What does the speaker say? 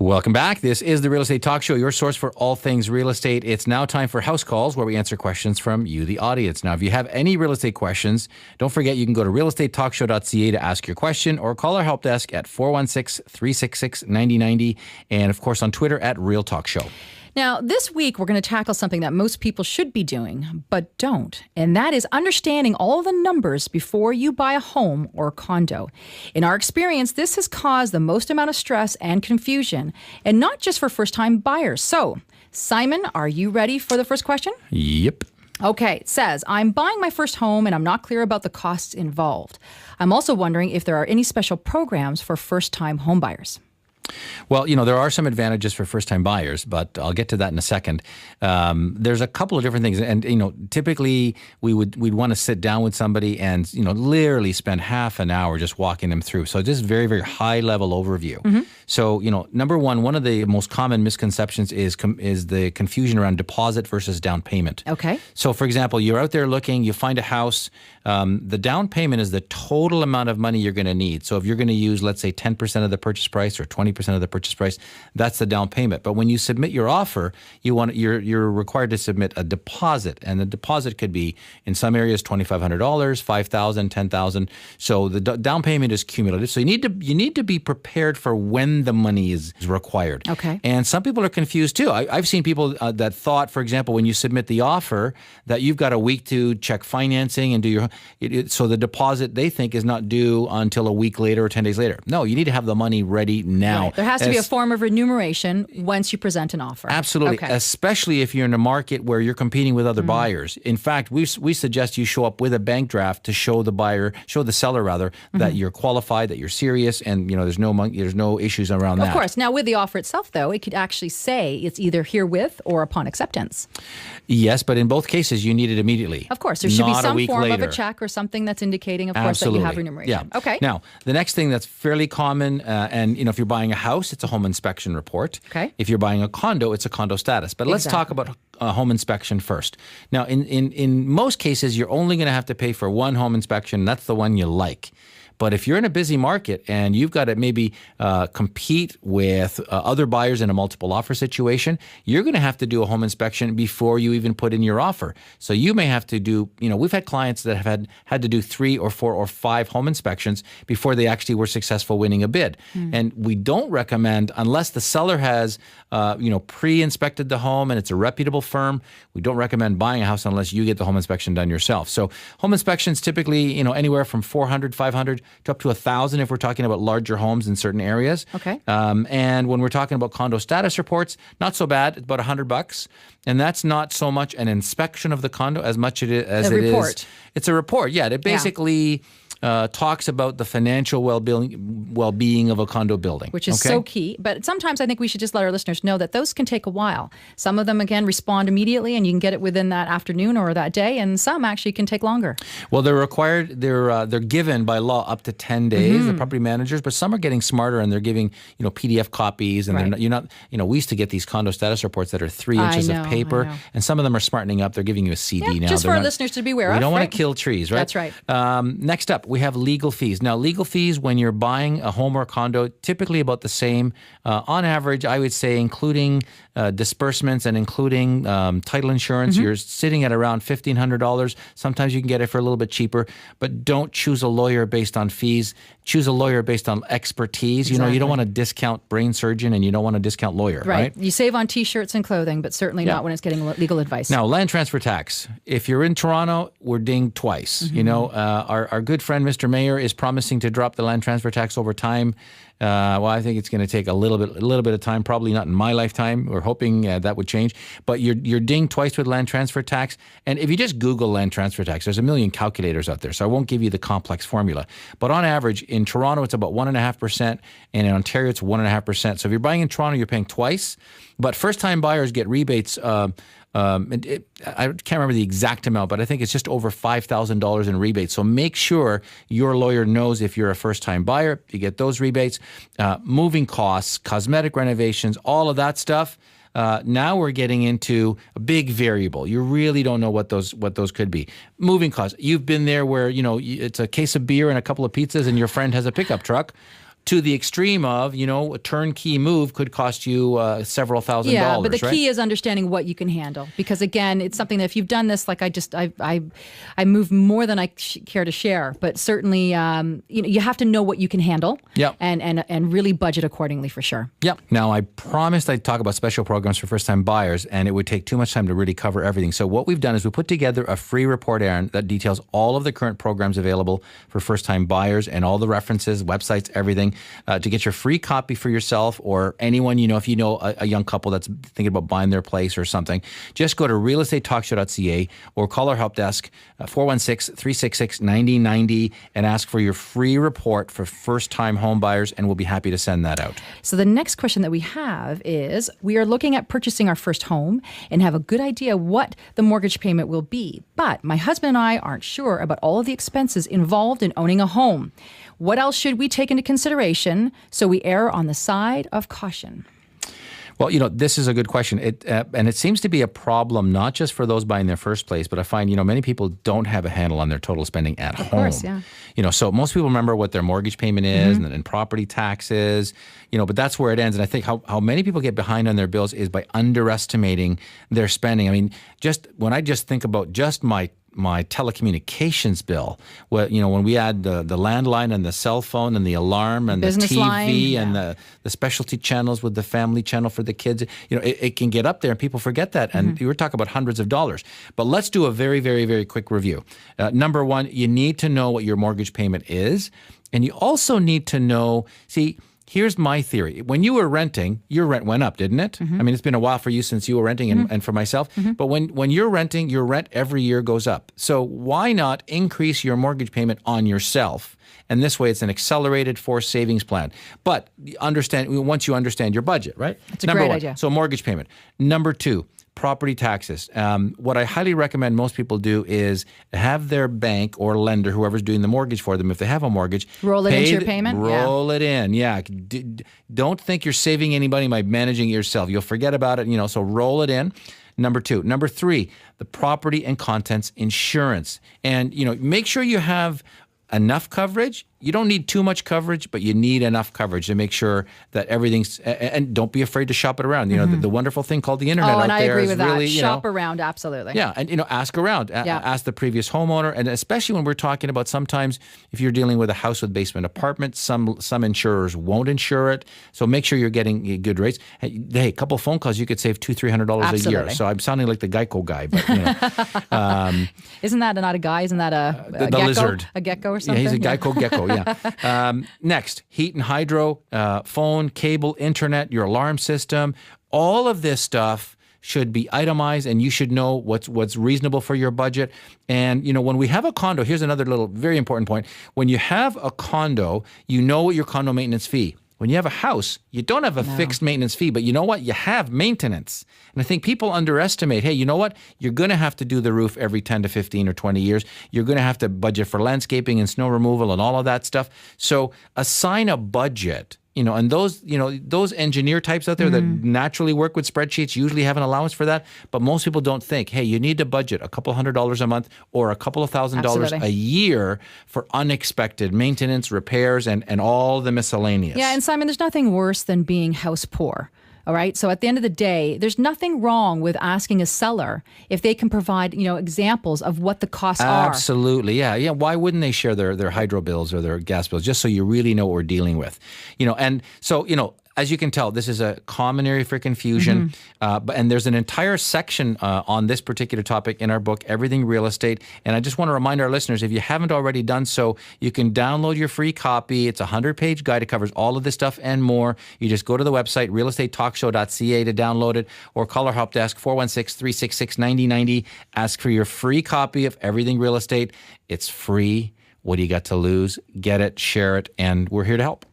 Welcome back. This is the Real Estate Talk Show, your source for all things real estate. It's now time for house calls where we answer questions from you, the audience. Now, if you have any real estate questions, don't forget you can go to realestatetalkshow.ca to ask your question or call our help desk at 416-366-9090 and, of course, on Twitter at Real Talk Show. Now, this week, we're going to tackle something that most people should be doing, but don't. And that is understanding all the numbers before you buy a home or condo. In our experience, this has caused the most amount of stress and confusion, and not just for first-time buyers. So, Simon, are you ready for the first question? Yep. Okay, it says, I'm buying my first home and I'm not clear about the costs involved. I'm also wondering if there are any special programs for first-time home buyers. Well, there are some advantages for first-time buyers, but I'll get to that in a second. There's a couple of different things, and typically we'd want to sit down with somebody and literally spend half an hour just walking them through. So just very, very high-level overview. Mm-hmm. So number one of the most common misconceptions is the confusion around deposit versus down payment. Okay. So, for example, you're out there looking, you find a house. The down payment is the total amount of money you're going to need. So if you're going to use, let's say, 10% of the purchase price or 20% of the purchase price, that's the down payment. But when you submit your offer, you're required to submit a deposit, and the deposit could be in some areas $2,500, $5,000, $10,000. So the down payment is cumulative. So you need to be prepared for when the money is required. Okay. And some people are confused too. I've seen people that thought, for example, when you submit the offer, that you've got a week to check financing and do your so the deposit they think is not due until a week later or 10 days later. No, you need to have the money ready now. Right. There has to be a form of remuneration once you present an offer. Absolutely, okay. Especially if you're in a market where you're competing with other buyers. In fact, we suggest you show up with a bank draft to show the seller rather, that you're qualified, that you're serious, and there's no issues around that. Of course. Now, with the offer itself, though, it could actually say it's either herewith or upon acceptance. Yes, but in both cases, you need it immediately. Of course, there should be some form later. of a check or something that's indicating, of course, that you have remuneration. Yeah. Okay. Now, the next thing that's fairly common, and if you're buying a house, it's a home inspection report. Okay. If you're buying a condo, it's a condo status. But let's talk about a home inspection first. Now, in most cases, you're only going to have to pay for one home inspection. That's the one you like. But if you're in a busy market and you've got to maybe compete with other buyers in a multiple offer situation, you're going to have to do a home inspection before you even put in your offer. So you may have to do, we've had clients that have had to do 3 or 4 or 5 home inspections before they actually were successful winning a bid. And we don't recommend, unless the seller has, pre-inspected the home and it's a reputable firm, we don't recommend buying a house unless you get the home inspection done yourself. So home inspections typically, anywhere from $400, $500 to up to $1,000 if we're talking about larger homes in certain areas. Okay. And when we're talking about condo status reports, not so bad. It's about $100, and that's not so much an inspection of the condo as much as it is. It's a report. Yeah, it basically talks about the financial well-being of a condo building. Which is so key. But sometimes I think we should just let our listeners know that those can take a while. Some of them, again, respond immediately and you can get it within that afternoon or that day, and some actually can take longer. Well, they're required, they're given by law up to 10 days, the property managers, but some are getting smarter and they're giving, PDF copies, and you're not, we used to get these condo status reports that are 3 inches of paper, and some of them are smartening up. They're giving you a CD now. Just for our listeners to be aware of. We don't want to kill trees, right? That's right. Next up, we have legal fees. Now, legal fees when you're buying a home or condo, typically about the same. On average, I would say, including disbursements and including title insurance, you're sitting at around $1,500. Sometimes you can get it for a little bit cheaper, but don't choose a lawyer based on fees. Choose a lawyer based on expertise. Exactly. You don't want to discount brain surgeon and you don't want to discount lawyer, right? You save on T-shirts and clothing, but certainly not when it's getting legal advice. Now, land transfer tax. If you're in Toronto, we're dinged twice. Our good friend, Mr. Mayor, is promising to drop the land transfer tax over time. Well, I think it's going to take a little bit of time, probably not in my lifetime. We're hoping that would change. But you're dinged twice with land transfer tax. And if you just Google land transfer tax, there's a million calculators out there. So I won't give you the complex formula. But on average, in Toronto, it's about 1.5%. And in Ontario, it's 1.5%. So if you're buying in Toronto, you're paying twice. But first-time buyers get rebates. I can't remember the exact amount, but I think it's just over $5,000 in rebates. So make sure your lawyer knows if you're a first-time buyer, you get those rebates. Moving costs, cosmetic renovations, all of that stuff. Now we're getting into a big variable. You really don't know what those could be. Moving costs. You've been there where, it's a case of beer and a couple of pizzas and your friend has a pickup truck. to the extreme of, a turnkey move could cost you several $1,000s. Yeah, but the right? key is understanding what you can handle. Because again, it's something that if you've done this, like I move more than I care to share. But certainly, you have to know what you can handle. Yep. And really budget accordingly for sure. Yep. Now, I promised I'd talk about special programs for first-time buyers, and it would take too much time to really cover everything. So what we've done is we put together a free report, Aaron, that details all of the current programs available for first-time buyers and all the references, websites, everything. To get your free copy for yourself or anyone, if you know a young couple that's thinking about buying their place or something, just go to realestatetalkshow.ca or call our help desk, 416-366-9090, and ask for your free report for first-time home buyers, and we'll be happy to send that out. So the next question that we have is, we are looking at purchasing our first home and have a good idea what the mortgage payment will be. But my husband and I aren't sure about all of the expenses involved in owning a home. What else should we take into consideration so we err on the side of caution? Well, this is a good question. And it seems to be a problem not just for those buying their first place, but I find, many people don't have a handle on their total spending at home. Of course, yeah. So most people remember what their mortgage payment is and property taxes, but that's where it ends. And I think how many people get behind on their bills is by underestimating their spending. I mean, when I think about just my telecommunications bill, when we add the landline and the cell phone and the alarm and business the TV line, and the specialty channels with the family channel for the kids, it can get up there and people forget that. And we're talking about hundreds of dollars. But let's do a very, very, very quick review. Number one, you need to know what your mortgage payment is. And you also need to know, here's my theory. When you were renting, your rent went up, didn't it? I mean, it's been a while for you since you were renting and for myself. But when you're renting, your rent every year goes up. So why not increase your mortgage payment on yourself? And this way, it's an accelerated forced savings plan. But once you understand your budget, right? That's a great idea. So mortgage payment. Number two, property taxes. What I highly recommend most people do is have their bank or lender, whoever's doing the mortgage for them, if they have a mortgage, roll it into your payment. Roll it in. Yeah. Don't think you're saving anybody by managing it yourself. You'll forget about it. So roll it in. Number two. Number three, the property and contents insurance. And make sure you have enough coverage. You don't need too much coverage, but you need enough coverage to make sure that everything's, and don't be afraid to shop it around. The wonderful thing called the internet out there. I agree with really, that. Shop around, absolutely. Yeah, and ask around. Ask the previous homeowner, and especially when we're talking about sometimes if you're dealing with a house with basement apartment, some insurers won't insure it. So make sure you're getting good rates. Hey, a couple phone calls, you could save $200-$300 a year. So I'm sounding like the Geico guy, but isn't that not a guy? Isn't that a gecko? Lizard? A gecko or something? Yeah, he's a Geico gecko. Yeah. Next, heat and hydro, phone, cable, internet, your alarm system, all of this stuff should be itemized, and you should know what's reasonable for your budget. And, when we have a condo, here's another little very important point. When you have a condo, you know what your condo maintenance fee. When you have a house, you don't have a fixed maintenance fee, but you know what? You have maintenance. And I think people underestimate, hey, you know what? You're going to have to do the roof every 10 to 15 or 20 years. You're going to have to budget for landscaping and snow removal and all of that stuff. So assign a budget. And those engineer types out there that naturally work with spreadsheets usually have an allowance for that. But most people don't think, hey, you need to budget a couple $100s a month or a couple of $1,000s a year for unexpected maintenance, repairs, and all the miscellaneous. Yeah, and Simon, there's nothing worse than being house poor. All right. So at the end of the day, there's nothing wrong with asking a seller if they can provide, examples of what the costs are. Absolutely. Yeah. Yeah. Why wouldn't they share their hydro bills or their gas bills just so you really know what we're dealing with? And so, as you can tell, this is a common area for confusion. And there's an entire section on this particular topic in our book, Everything Real Estate. And I just want to remind our listeners, if you haven't already done so, you can download your free copy. It's a 100-page guide. It covers all of this stuff and more. You just go to the website, realestatetalkshow.ca, to download it, or call our help desk, 416-366-9090. Ask for your free copy of Everything Real Estate. It's free. What do you got to lose? Get it, share it, and we're here to help.